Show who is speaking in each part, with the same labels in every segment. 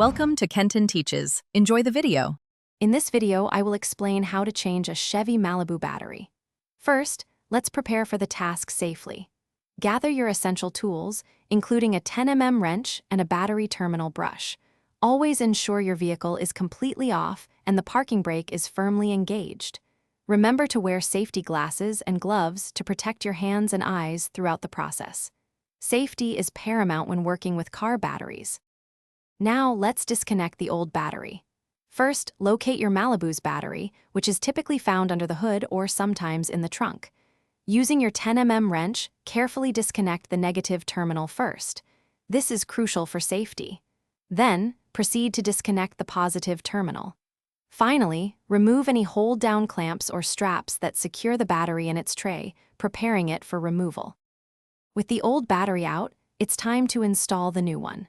Speaker 1: Welcome to Kenton Teaches. Enjoy the video.
Speaker 2: In this video, I will explain how to change a Chevy Malibu battery. First, let's prepare for the task safely. Gather your essential tools, including a 10 mm wrench and a battery terminal brush. Always ensure your vehicle is completely off and the parking brake is firmly engaged. Remember to wear safety glasses and gloves to protect your hands and eyes throughout the process. Safety is paramount when working with car batteries. Now, let's disconnect the old battery. First, locate your Malibu's battery, which is typically found under the hood or sometimes in the trunk. Using your 10 mm wrench, carefully disconnect the negative terminal first. This is crucial for safety. Then, proceed to disconnect the positive terminal. Finally, remove any hold-down clamps or straps that secure the battery in its tray, preparing it for removal. With the old battery out, it's time to install the new one.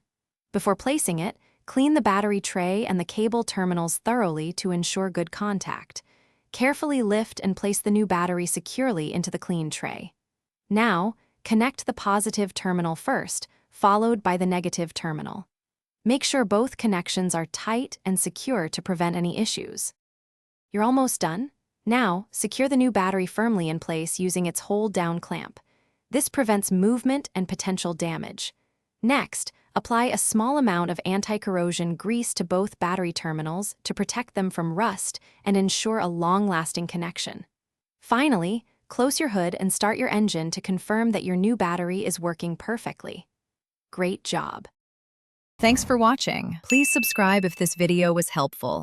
Speaker 2: Before placing it, clean the battery tray and the cable terminals thoroughly to ensure good contact. Carefully lift and place the new battery securely into the clean tray. Now, connect the positive terminal first, followed by the negative terminal. Make sure both connections are tight and secure to prevent any issues. You're almost done. Now, secure the new battery firmly in place using its hold-down clamp. This prevents movement and potential damage. Next, apply a small amount of anti-corrosion grease to both battery terminals to protect them from rust and ensure a long-lasting connection. Finally, close your hood and start your engine to confirm that your new battery is working perfectly. Great job!
Speaker 1: Thanks for watching. Please subscribe if this video was helpful.